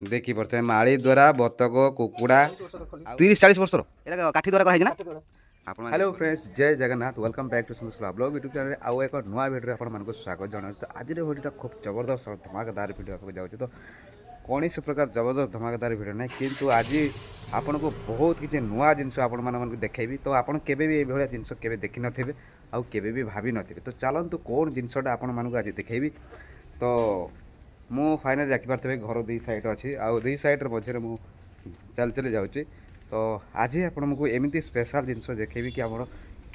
देखी पड़ते माड़ी द्वारा बतक कुकुड़ा 30-40 वर्ष काठी द्वारा कराई ना। हेलो फ्रेंड्स, जय जगन्नाथ, वेलकम बैक टू सुंदर ब्लॉग यूट्यूब चैनल। आउ एक नुआ वीडियो आपको स्वागत जनाऊँ। तो आज वीडियो खूब जबरदस्त धमाकेदार वीडियो आपको जाऊँ। तो कौन से प्रकार जबरदस्त धमाकेदार वीडियो ना, किंतु आज आपन को बहुत किसी नुआ जिनस आपण देखी। तो आपड़ के जिनस के देखी नथिबे आउ केबे भी भाभी नथिबे। तो चलतु कौन जिनसटा आपण मानक आज देखेबी। तो मु फाइनल देखिपारे घर दी साइड अच्छी आउ दी साइड मझे मु चल चली जाऊँगी। तो आज आपको एमती स्पेशल जिनस देखेबी कि आम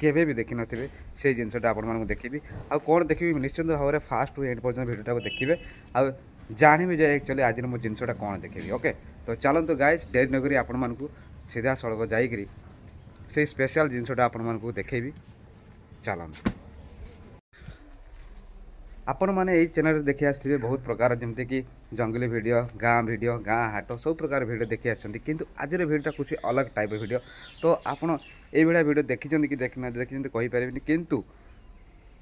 केबे भी देखी नथिबे से जिनसटा आपण मानक देखेबी। आउ कौन देखिबी निश्चिंत भाव में फास्ट टू एंड पर्यंत वीडियो देखिए आउ जानिबी जे एक्चुअली आज मो जिनसटा कौन देखेबी। ओके, तो चलतु गाइस डेरी नगरी आपण मानक सीधा सड़क जाइकरी से स्पेशल जिनसटा आपण मानक देखेबी। चलतु आपण मैंने यही चैनल देखी आसते बहुत प्रकार जमती कि जंगली वीडियो, गाँ हाट सब प्रकार वीडियो देखी आसती, किंतु आज वीडियो कुछ अलग टाइप वीडियो। तो आपड़ ये वीडियो देखी कि देखी कहीपर, किंतु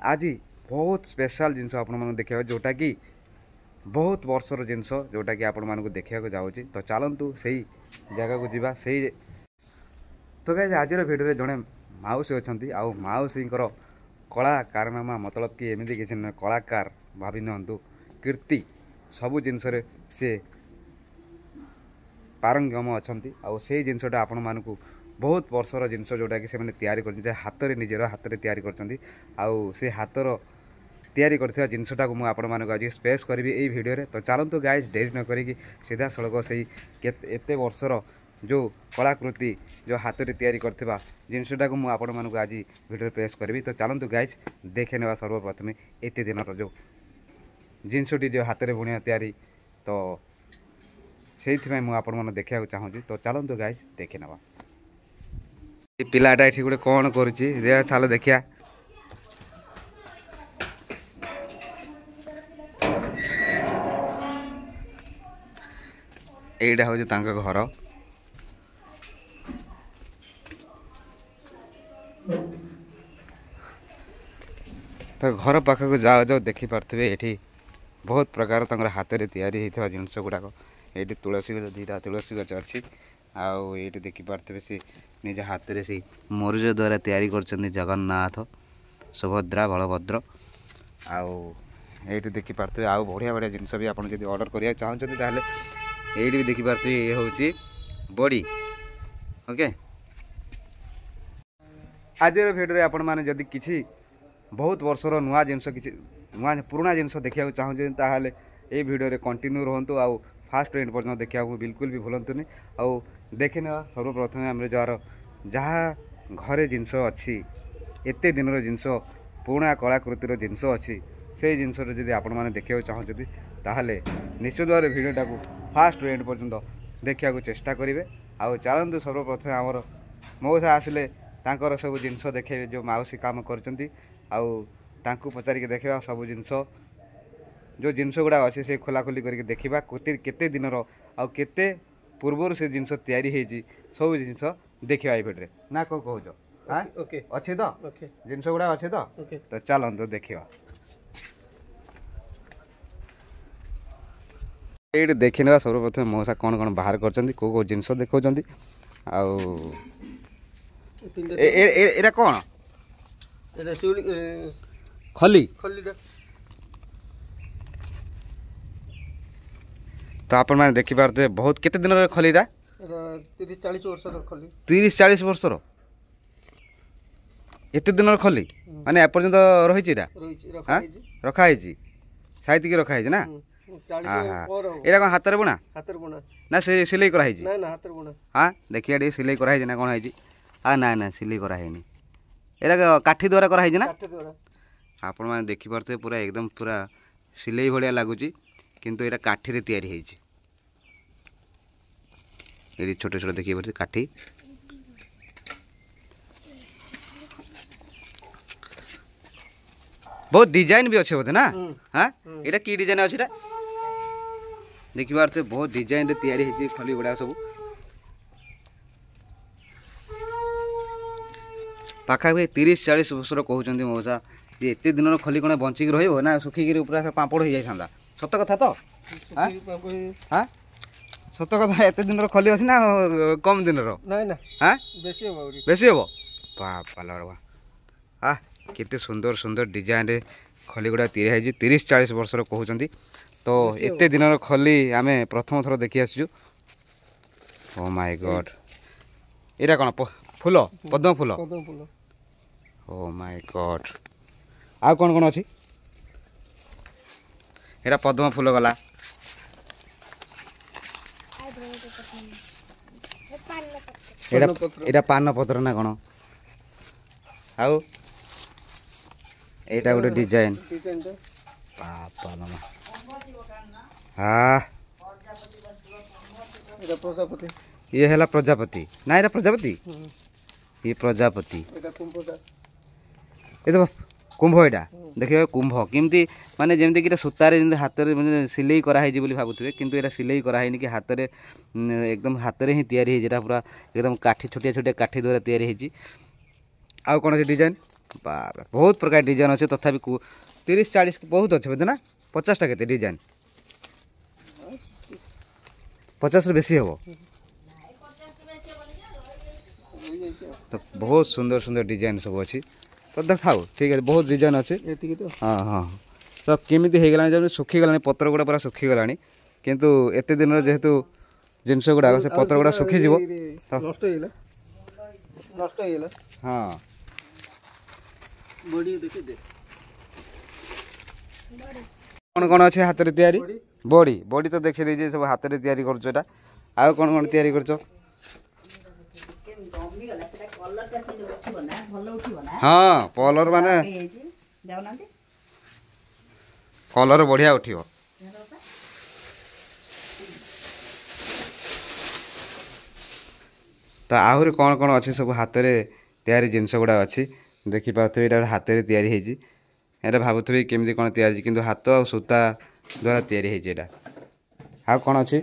आज बहुत स्पेशल जिनस आप देखा जोटा कि बहुत वर्षर जिनस जोटा कि आपण मानक देखा जाऊँगी। तो चलतु से जगह को जीवा से। तो गाइस आज वीडियो जड़े माउसी अच्छा आउ माउसी कला कारनामा मतलब कि एमती किसी ना कलाकार भावी नियंतु कीर्ति सबू जिनस सी पारंगम अच्छा आउ से जिनसटा आपण मानक बहुत वर्षर जिनस जोटा कि से हाथ में निजर हाथ में तैयारी कर से हाथर तैयारी करथिबा जिनसटा को आपण मानक आज स्पेस करी यही वीडियो रे। तो चलतु गाइस डेरी न करी सीधा सड़क से एते वर्षर जो कलाकृति जो हाथ में तैयारी करथिबा जिनसटा को आपण मानक आज वीडियो पेश करी। तो चलतु गाइस देखे नेबा सर्वप्रथम एत दिन जो जिनसटी जो हाथ में बुणिया तैयारी। तो से आपण मैंने देखा चाहूँगी। तो चलतु गाइस देखे नेबा पिलाटा ये गोटे कौन करुच्ची चलो देखिया। एटा हूँ घर तो घर पाखक जाओ जाओ देखी पारे ये बहुत प्रकार तंगर हाथ में तैयारी होता जिनस गुड़ाक। ये तुलसी गच दीटा तुलसी गच अच्छी आउ ये देखी पारे सी निज हाथ में सी मरुज द्वारा तैयारी कर जगन्नाथ सुभद्रा बलभद्र। आउ ये देखी पारे आउ बढ़िया बढ़िया जिनस भी आपड़ जब ऑर्डर करा चाहते ये भी देखी पारे ये हूँ बड़ी। ओके, आज वीडियो आपण मैंने जदि किसी बहुत वर्षर नुआ जिनस कि नुआ पुराना जिनस देखा चाहूँगे ताहले ये वीडियो कंटिन्यू रहतु आउ फास्ट एंड पर्यटन देखा बिल्कुल भी भूलतुनि। आउ देखे ना सर्वप्रथम आम जार जहाँ घरे जिनस अच्छी एत दिन जिनस पुराना कलाकृतिर जिनस अच्छी से जिनस जब आपण मैंने देखा चाहते ताहले निश्चित भाव में वीडियोटा को फास्ट एंड पर्यटन देखा चेष्टा करेंगे। आउ चलतु सर्वप्रथम आमर मौसा आसिले तांकर सब जिनस देखे जो माउसी काम करचंती आउ तांकु पचारिक देखा सब जिनस जो जिनस गुड़ा अच्छे से खोलाखोली करके देखा केते दिनर आउ केते पूर्वर से जिनस तैयारी होती सब जिनस देखा ये भिडियो ना कौन कह ओके अच्छे तो जिनस गुड़ा अच्छे तो चलतु देखा। ये देखी ना सर्वप्रथम मौसा कौन कौन बाहर कर कौ जिनस देखा एरा कौन खली तो आप मैंने देखी पारे बहुत केते दिन खलीरा 30-40 वर्षर खली 30-40 वर्षर एत दिन खली माने एपर्यंत रही रखाई साइतिक रखाई ना। एरा कौन हाथ बुणा ना सिलाई कराई हाँ देखिए ये सिलाई कराई ना कौन है ना ना सिलाई कराई एरा काठी द्वारा कराई ना आपण मैंने देखी पारे पूरा एकदम पूरा सिलाई भाया लगुच किंतु एरा काठी रे तैयारी होती ये छोटे छोटे देखिए पारे काठी बहुत डिजाइन भी अच्छे बोधे ना। हाँ ये की डिजाइन अच्छी देखी पारे बहुत डिजाइन रे तैयारी होती खली गुड़ा सब पाखापाखि 30-40 वर्षर कहते मौसा ये एत दिन खली कौन बंचिक रहा सुखिकी पूरा पापड़ हो जाता सत कथा तो हाँ सत कथा एत दिन खली अच्छी ना कम दिन नहीं ना हाँ बेसी हो बाबू बेसी हम बापा हाँ केते सुंदर सुंदर डिजाइन रे खली गुड़ा तैयारी 30-40 वर्ष कहते तो एत दिन खली आम प्रथम थर देखी आसचु ओ माय गॉड एटा कौन फूल पद्म फूल कदम फूल ओ माय गॉड आ कौन कौन अच्छी एटा पद्म फूल गला एटा पान पत्र ना कौन आउ एटा गोटे डिजाइन डिजाइन पापा मामा हाँ एटा प्रजापति ये है प्रजापति ना ये प्रजापति ये प्रजापति एटा कुंभटा ये तो कुंभ एटा देखिए कुंभ केमती माने जेमती कि सूतारे जेमती हाथ में सिलाई कराई बोली भावुवे किंतु एटा सिलाई कराई कि हाथ में एकदम हाथ में ही तैयारी है पूरा एकदम काठी छोटिया छोटिया काठी द्वारा तैयारी है आउ कौन अच्छे डिजाइन बाबा बहुत प्रकार डिजाइन अच्छे तथापि 30-40 बहुत अच्छे बोलते ना 50टा के डिजाइन 50 रु बेसी हम तो बहुत सुंदर सुंदर डिजाइन सब अच्छी तो देखा ठीक है बहुत डिजाइन अच्छे तो हाँ हाँ तो केमी हो गला जब सुखीगला पत्र गुड़ा पूरा सुखीगला किंतु एत दिन जेहेतु जिनस गुड़ा से पत्र गुड़ा सुखीज नष्ट नष्ट हाँ बॉडी देखि दे कौन कौन अच्छे हाथ में तैयारी बॉडी बॉडी तो देखी दीजिए सब हाथ में तैयारी कर आउ कौन कौन तैयारी कर हाँ कलर माने कलर बढ़िया उठियो तो आहरी कौन कौन अच्छे सब हाथ में तैयारी जिनस गुड़ा अच्छी देखी पाथे ये हाथ में तैयारी होती एटा भावुवे केमी कौन तैयारी किंतु हाथ और सूता द्वारा तैयारी होता आ कौन अच्छी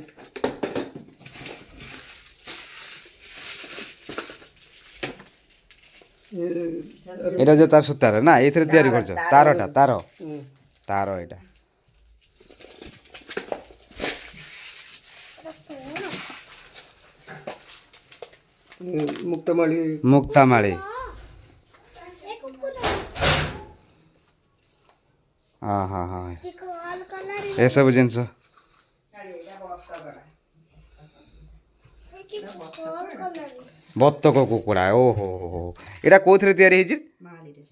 एटा जो तार सूतार ना ये तैयारी कर तारटा तार तार एटा मुक्तामाली मुक्तामाली हाँ हाँ हाँ ये सब जिनस बतक कुकुड़ा ओहो हो एटा कौन तैयारी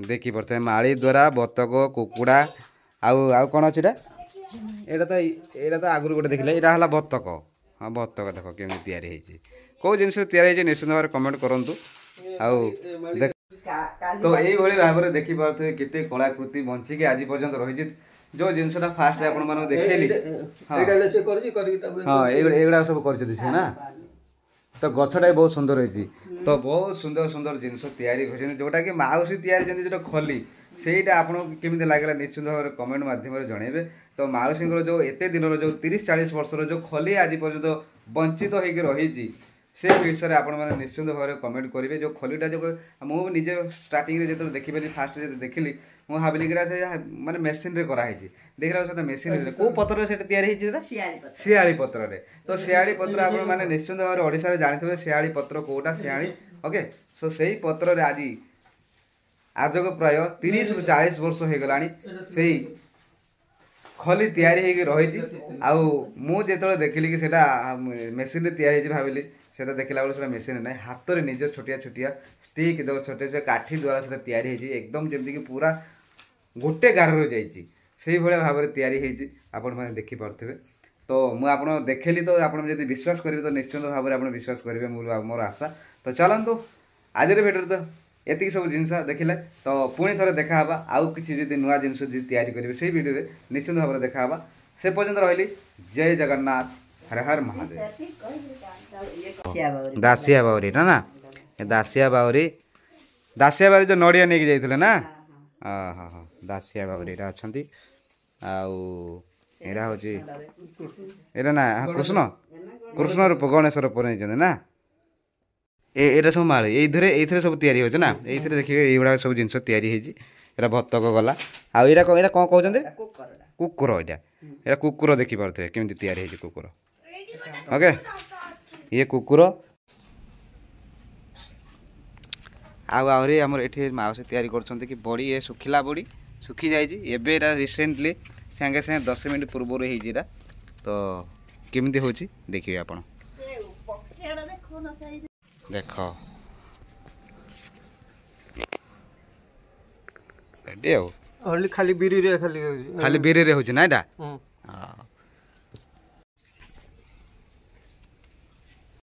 देखी पड़ते माड़ी द्वारा बतक कुकुड़ा आउ कौन अच्छी एटा तो आगुरी गोटे देखिले यहाँ है बतक हाँ बतक देख केमी तैयारी होती कौ जिन तैयारी निश्चित भाव में कमेंट करूँ तो यही भाव में देखी पारे केते कलाकृति बंचिकी आज पर्यंत रही जो जिनसा फास्ट आप देखली हाँ ये सब कर ना तो गछटा बहुत सुंदर होती तो बहुत सुंदर सुंदर जिनस तैयारी जोटा कि माउसी तैयारी जो खली सेटा आपको केमी लगे निश्चित भाव में कमेंट मध्यम जनइबे तो माउसी जो एत दिन जो 30-40 वर्षर जो खली आज पर्यंत वंचित होकर रही से विषय आप निश्चित भाव में कमेंट करेंगे जो खलीटा जो मुझे स्टार्टिंग जो देखी फास्ट जो देखिली मुझे भाविली कि माने मेसीन रे कराई देखला मेसीन कौ पत्र से शियाली पत्र रे तो शियाली पत्र आप निश्चित भाव में ओडिशा रे जानते शियाली पत्र कौटा शियाली ओके सो से पत्र आज आज को प्राय 30-40 वर्ष हो गला से खली तैयारी रही आउ देखिली कि मेसीन तैयारी भाविली से देखला बेले मेसीन ना हाथ में निज छोटिया छोटिया स्टिक जो छोटे छोटे काठी द्वारा से तैयारी एकदम जमीक पूरा गोटे गार से भाव में तैयारी आपण देखिपे तो मुझे देखली तो आप विश्वास करेंगे तो निश्चित भाव में विश्वास करेंगे मोर आशा तो चलतु आज भिडियो तो ये सब जिन देखिले तो पुणी थे देखा आउ कि नुआ जिन तैयारी करेंगे से भिडियो निश्चित भाव में देखा से पर्यंत रही जय जगन्नाथ हर हर महादेव दासिया बाउरी ना दासिया बाउरी जो नड़िया नहीं जाइए ना हाँ हाँ हाँ दासिया बाउरी अच्छा आरा हूँ एरा ना कृष्ण कृष्ण रूप गणेश रूप नहीं ना ये सब माड़ी ये सब तैयारी होना ना ये देखिए ये सब जिन तैयारी होता भत्तक गला आईरा कौन कहते कुकुर यहाँ कुकुर देखिपे केमी तैयारी कुकुर ओके ये कुकुर आहरी आमर ये माउसी तैयारी कर बड़ी ये सुखिला बड़ी सुखी जाए रिसेंटली सागे सागे 10 मिनट पूर्व होता तो केमती हो देखिए आप देख रेडी खाली बिरी रे खाली खाली बिरी रे होची ना एटा